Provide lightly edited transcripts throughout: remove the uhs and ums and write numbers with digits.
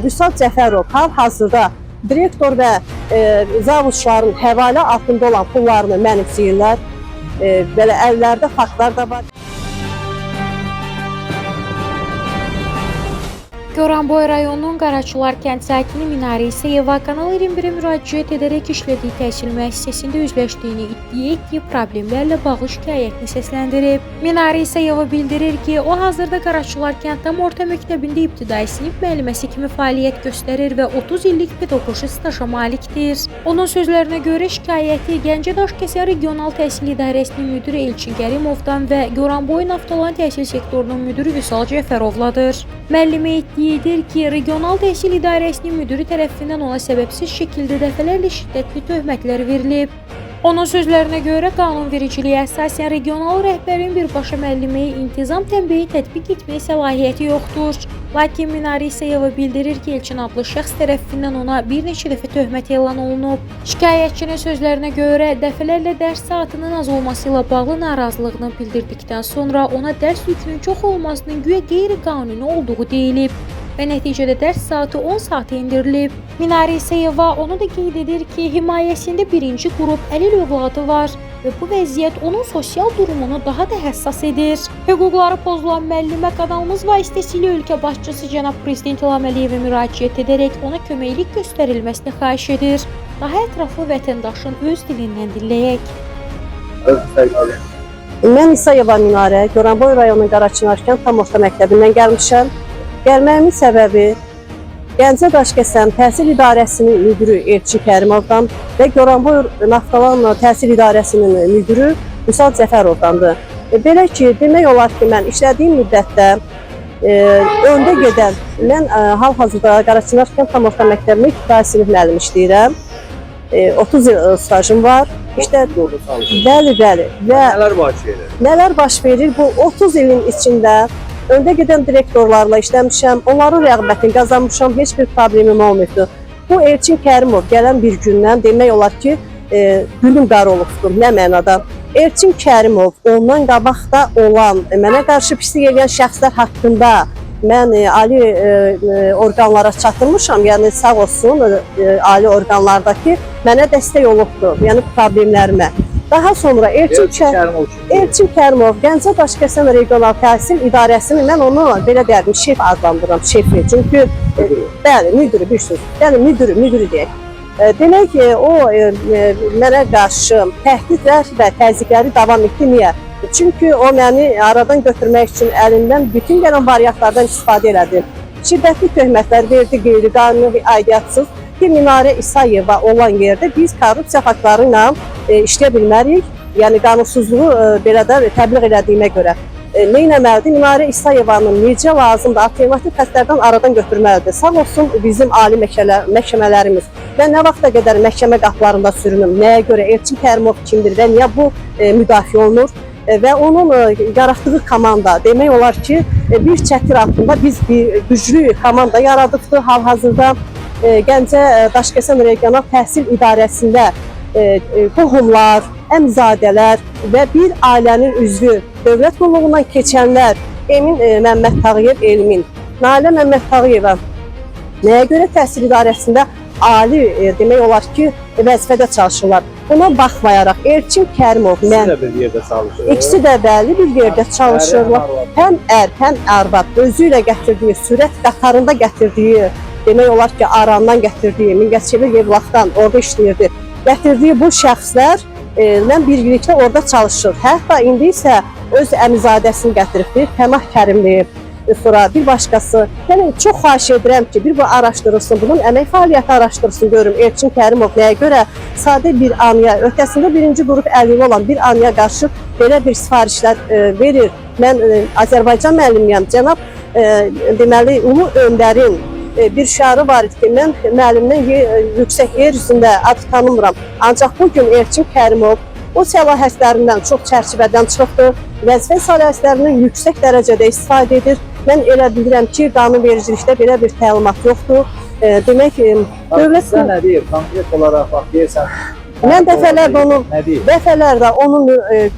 Vüsal Cəfərov hal-hazırda direktor və zavuşların həvalə altında olan pullarını mənimsəyirlər. Belə əllərdə faktlar da var. Goranboy rayonunun Qaraçılar kənd sakini Minare İsayeva Kanal 21-ə müraciət edərək işlədiyi təhsil müəssisəsində üzləşdiyini iddia etdiyi problemlərlə bağlı şikayətini səsləndirib. Minare İsayeva bildirir ki, o hazırda Qaraçılar kənd tam orta məktəbində ibtidai sinif müəlliməsi kimi fəaliyyət göstərir və 30 illik pedaqoji staja malikdir. Onun sözlərinə görə şikayəti Gəncə Daşkəsən Regional Təhsil İdarəsinin müdiri Elçin Kərimovdan və Goranboy Naftalan təhsil sektorunun müdiri Vüsal Cəfərovladır. Müəllimə iddiadır ki, Regional Təhsil İdarəsinin müdiri tərəfindən ona səbəbsiz şəkildə dəfələrlə şiddətli töhmətlər verilib. Onun sözlərinə görə qanunvericiliyə əsasən regional rəhbərin birbaşa müəlliməyə intizam tənbəyi tətbiq etməyə səlahiyyəti yoxdur. Lakin Minare İsayeva bildirir ki, Elçin adlı şəxs tərəfindən ona bir neçə dəfə töhmət elan olunub. Şikayətçinin sözlərinə görə dəfələrlə dərs saatının az olması ilə bağlı narazılığını bildirdikdən sonra ona dərs yükünün çox olmasının güya qeyri-qanuni olduğu deyilib və nəticədə dərs saatı 10 saata endirilib. Minare İsayeva onu da qeyd edir ki, himayəsində birinci qrup əlil övladı var və bu vəziyyət onun sosial durumunu daha da həssas edir. Hüquqları pozulan müəllimə kanalımız vasitəsilə ölkə başçısı cənab Prezident İlham Əliyevə müraciət edərək ona köməklik göstərilməsini xahiş edir. Daha ətraflı vətəndaşın öz dilindən dinləyək. Mən İsayeva Minare, Goranboy rayonunun Qaraçınar kənd tam orta məktəbindən gəlmişəm. Gəlməyimin səbəbi Gəncə Daşkəsən Təhsil İdarəsinin müdiri Elçin Kərimovdan və Goranboy Naftalan Təhsil İdarəsinin müdiri Vüsal Cəfərovdandır. Belə ki, demək olar ki, mən işlədiyim müddətdə öndə gedən, mən hal-hazırda Qaraçınar kənd tam orta məktəbində ibtidai sinif müəllimi işləyirəm. 30 il stajım var. İşte bəli. Və nələr baş verir? Bu 30 ilin içində öndə gedən direktorlarla işləmişəm, onların rəğbətini qazanmışam, heç bir problemim olmuşdu. Bu Elçin Kərimov gələn bir gündən demək olar ki, gülüm qara olubdur, nə mənada. Elçin Kərimov ondan qabaqda olan, mənə qarşı pislik edən şəxslər haqqında mən ali orqanlara çatdırmışam, yəni sağ olsun ali orqanlardakı mənə dəstək olubdur, yəni problemlərimə. Daha sonra Elçin Kərimov Gəncə Daşkəsən Regional Təhsil İdarəsini mən onu belə deyərdim, şef adlandırıram, şefi. Çünki bəli, müdürü bir söz. Bəli, müdürü deyək. Demək ki, o mənə qarşı təhdidlər və təzyiqləri davam etdi. Niyə? Çünki o məni aradan götürmək üçün əlindən bütün gələn variantlardan istifadə elədi. Şiddətli töhmətlər verdi, qeyri-qanuni, aidiyyətsiz. Minare İsayeva olan yerdə biz korrupsiya faktları ilə işləyə bilmərik. Yəni qanunsuzluğu belə də təbliğ elədiyimə görə. Nə etməlidir? Minare İsayevanın necə lazımdır, alternativ xəstlərdən aradan götürməlidir. Sağ olsun bizim ali məhkəmələrimiz. Mən nə vaxta qədər məhkəmə qapılarında sürünüm, nəyə görə Elçin Kərimov kimdir və niyə bu müdafiə olunur? Və onun yaratdığı komanda demək olar ki, bir çətir altında biz bir güclü komanda yaradıqdır hal-hazırda. Gəncə Daşkəsən Regional Təhsil İdarəsində qohumlar, əmzadələr və bir ailənin üzvü, dövlət qulluğundan keçənlər, Emin Məmməd Tağıyev Elmin, Nalə Məmməd Tağıyeva nəyə görə təhsil idarəsində ali demək olar ki, vəzifədə çalışırlar. Buna baxmayaraq Elçin Kərimov, mən ikisi də bəli bir yerdə çalışırlar. Həm ər, həm arvad özü ilə gətirdiyi, sürət qatarında gətirdiyi, demək olar ki, Arandan gətirdiyi, Mingəçevir Yevlaxdan orada işləyirdi. Gətirdiyi bu şəxslər birlikdə orada çalışır. Hətta indi isə öz əmizadəsini gətiribdir, Pənah Kərimli. Sonra bir başqası. Yəni, çox xahiş edirəm ki, bir bu araşdırılsın, bunun əmək fəaliyyəti araşdırsın, görüm Elçin Kərimov nəyə görə sadə bir anıya, ötəsində birinci qrup əlili olan bir anıya qarşı belə bir sifarişlər verir. Mən Azərbaycan müəllimiyəm, cənab deməli, Ulu Öndərin bir şiarı var idi ki, mən müəllimdən yüksək yer üzündə adı tanımıram. Ancaq bugün Elçin Kərimov o səlahiyyətlərindən çox çərçivədən çıxdı, vəzifə səlahiyyətlərindən yüksək dərəcədə istifadə edir. Mən elə bilirəm ki, qanunvericilikdə belə bir təlimat yoxdur. Demək, dövlət... Sən nə deyir, konkret olaraq bax, deyirsən, Mən dəfələrlə onun Nə deyir? dəfələrlə onun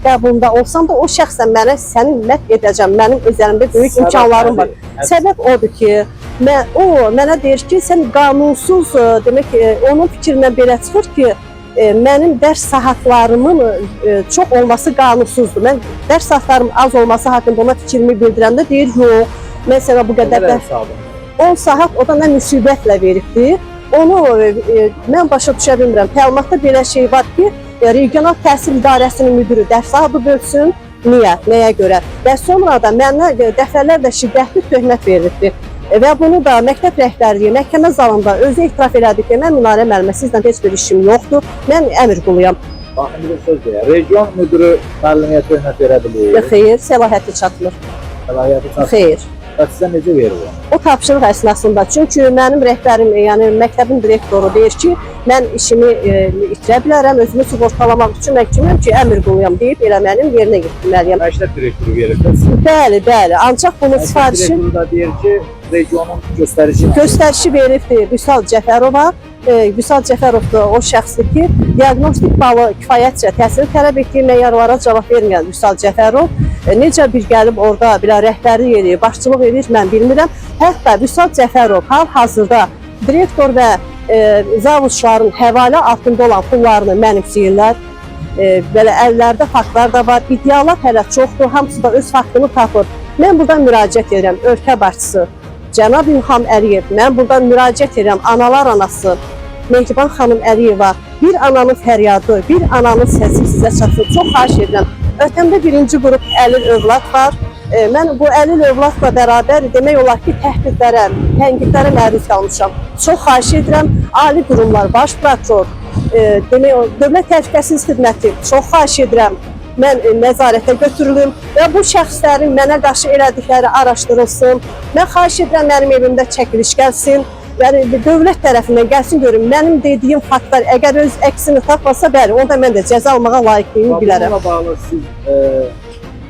qəbulunda olsam da o şəxsən mənə səni məhv edəcəm. Mənim özəlimdə böyük Səbəb imkanlarım var. nədir? Səbəb odur ki, o mənə deyir ki, sən qanunsuz, demək onun fikrindən belə çıxır ki, mənim dərs saatlarımın çox olması qanunsuzdur. Mən dərs saatlarım az olması haqqında ona fikrimi bildirəndə deyir, yox, mən sənə bu qədər dərs 10 saat o da nə müsibətlə veribdir. Onu mən başa düşə bilmirəm. Təlimatda belə şey var ki, regional təhsil idarəsinin müdiri dərs saatı bölsün. Niyə? Nəyə görə? Və sonra da mənə dəfələrlə şiddətli töhmət verilibdir. Və bunu da məktəb rəhbərliyi məhkəmə zalında özü etiraf elədi ki, mən Minarə müəllimə sizlə heç bir işim yoxdur. Mən əmr quluyam. Baxın bir söz deyir. Region müdürü müəlliməyə töhmət verə bilir. Xeyr, səlahiyyəti çatmır. Səlahiyyəti çatmır. Xeyr. Və sizə necə verir o? O tapşırıq əsnasında. Çünki mənim rəhbərim, yəni məktəbin direktoru deyir ki, mən işimi itirə bilərəm, özümü sığortalamaq üçün mən kiməm ki, əmr quluyam deyib elə mənim yerinə yetirməliyəm. Məktəb direktoru verir də. Bəli, bəli. Ancaq bunun Məktəb sifarişi direktoru da deyir ki, regionun göstərişi veribdir Vüsal Cəfərova. Vüsal Cəfərov da o şəxsdir ki, diaqnostik balı kifayətcə təhsil tələb etdiyi meyarlara cavab verməyən Vüsal Cəfərov necə bir gəlib orada belə rəhbərlik edir, başçılıq edir, mən bilmirəm. Hətta Vüsal Cəfərov hal-hazırda direktor və zavuşların həvalə altında olan pullarını mənimsəyirlər. Belə əllərdə faktlar da var, iddialar hələ çoxdur, hamısı da öz faktını tapır. Mən buradan müraciət edirəm ölkə başçısı Cənab İlham Əliyev, mən buradan müraciət edirəm analar anası Mehriban xanım Əliyeva, bir ananın fəryadı, bir ananın səsi sizə çatsın. Çox xahiş edirəm. Ötəmdə birinci qrup əlil övlad var. Mən bu əlil övladla bərabər demək olar ki, təhdidlərə, tənqidlərə məruz qalmışam. Çox xahiş edirəm, ali qurumlar, baş prokuror, demək Dövlət Təhlükəsizlik Xidməti, çox xahiş edirəm, mən nəzarətə götürülüm və bu şəxslərin mənə qarşı elədikləri araşdırılsın. Mən xahiş edirəm, mənim evimdə çəkiliş gəlsin. Yəni, dövlət tərəfindən gəlsin görüm, mənim dediyim faktlar əgər öz əksini tapmasa, bəli, onda mən də cəza almağa layiqliyimi bilərəm. Bununla bağlı siz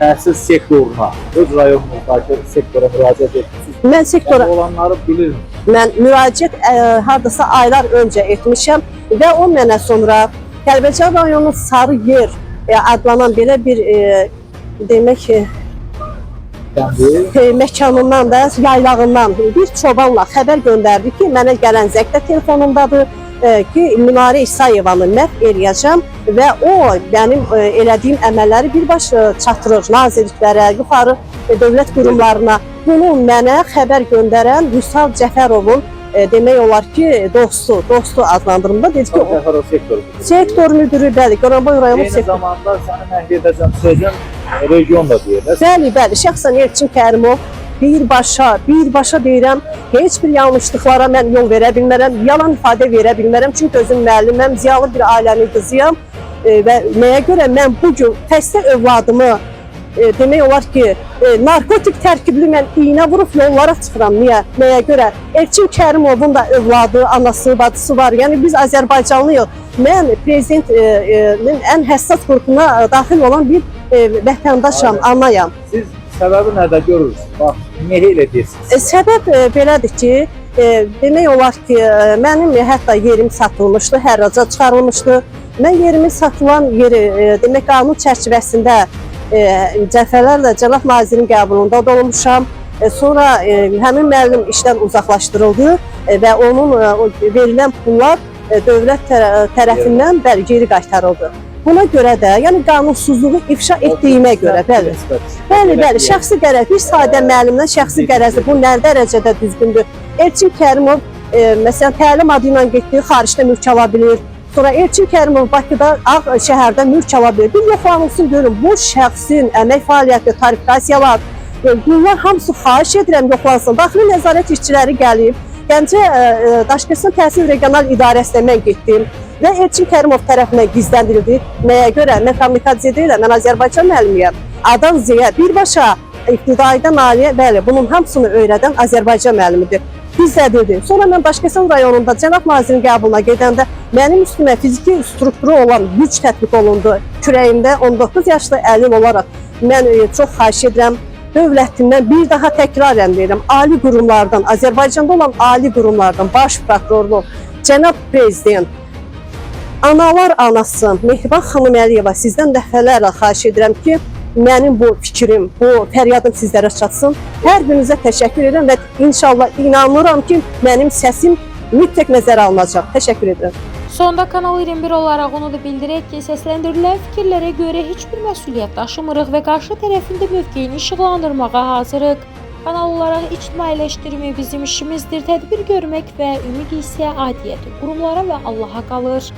təhsil sektoruna, öz rayonunuzdakı sektora müraciət etmişsiniz. Mən sektora olanları bilirim. Mən müraciət hardasa aylar öncə etmişəm və o mənə sonra Kəlbəcər rayonunun Sarı Yer adlanan belə bir demək məkanından da, yaylağından bir çobanla xəbər göndərdi ki, mənə gələn zəngdə telefonumdadır ki, Minarə İsayevanı məhv eləyəcəm və o mənim elədiyim əməlləri birbaşa çatdırır nazirliklərə, yuxarı dövlət qurumlarına. Bunu mənə xəbər göndərən Vüsal Cəfərovun demək olar ki, dostu adlandırımda dedi ki, sektor müdürü, bəli, Goranboy rayonu sektor. Eyni zamanda səni məhv edəcəm sözün region da deyir. Bəli, şəxsən Elçin Kərimov birbaşa deyirəm, heç bir yanlışlıqlara mən yol verə bilmərəm, yalan ifadə verə bilmərəm, çünki özüm müəlliməm, ziyalı bir ailənin qızıyam və nəyə görə mən bugün xəstə övladımı demək olar ki, narkotik tərkibli mən iynə vurub yollara çıxıram. Nəyə görə? Elçin Kərimovun da övladı, anası, bacısı var. Yəni biz Azərbaycanlıyıq. Mən prezidentin ən həssas qrupuna daxil olan bir vətəndaşam, anayam. Siz səbəbi nədə görürsünüz? Bax, niyə elə deyirsiniz? Səbəb belədir ki, demək olar ki, mənim hətta yerim satılmışdı, hərraca çıxarılmışdı. Mən yerimin satılan yeri, demək qanun çərçivəsində dəfələrlə Cənab nazirin qəbulunda da olmuşam. Sonra həmin müəllim işdən uzaqlaşdırıldı və onun verilən pullar dövlət tərəfindən bəli geri qaytarıldı. Buna görə də, yəni qanunsuzluğu ifşa etdiyimə görə, bəli, şəxsi qərəz, bir sadə müəllimdən şəxsi qərəzi bu nə dərəcədə düzgündür? Elçin Kərimov məsələn təlim adı ilə getdiyi xaricdə mülk ala bilir. Sonra Elçin Kərimov Bakıda, Ağ şəhərdə mülk ala bilir. Bir yoxlanılsın görün, bu şəxsin əmək fəaliyyəti, tarifikasiyalar, bunlar hamısı xahiş edirəm yoxlansın. Daxili nəzarət işçiləri gəlib, Gəncə Daşkəsən Təhsil Regional İdarəsinə mən getdim və Elçin Kərimov tərəfindən gizləndirildi. Nəyə görə? Mən kommunikasiya deyiləm, mən Azərbaycan müəllimiyəm. Adan Ziya, birbaşa iqtidaidən aliyə, bəli, bunun hamısını öyrədən Azərbaycan müəllimidir. Gizlədildi. Sonra mən Daşkəsən rayonunda Cənab nazirin qəbuluna gedəndə mənim üstümə fiziki strukturu olan güc tətbiq olundu. Kürəyimdə 19 yaşlı əlil olaraq mən çox xahiş edirəm, dövlətimdən bir daha təkrarən deyirəm, ali qurumlardan, Azərbaycanda olan ali qurumlardan, baş prokurorluq, Cənab prezident, Analar anası Mehriban xanım Əliyeva, sizdən dəfələrlə xahiş edirəm ki, mənim bu fikrim, bu fəryadım sizlərə çatsın. Hər birinizə təşəkkür edirəm və inşallah inanıram ki, mənim səsim mütləq nəzərə alınacaq. Təşəkkür edirəm. Sonda Kanal 21 olaraq onu da bildirək ki, səsləndirilən fikirlərə görə heç bir məsuliyyət daşımırıq və qarşı tərəfin də mövqeyini işıqlandırmağa hazırıq. Kanal olaraq ictimailəşdirmək bizim işimizdir, tədbir görmək və ümid isə adiyyəti qurumlara və Allaha qalır.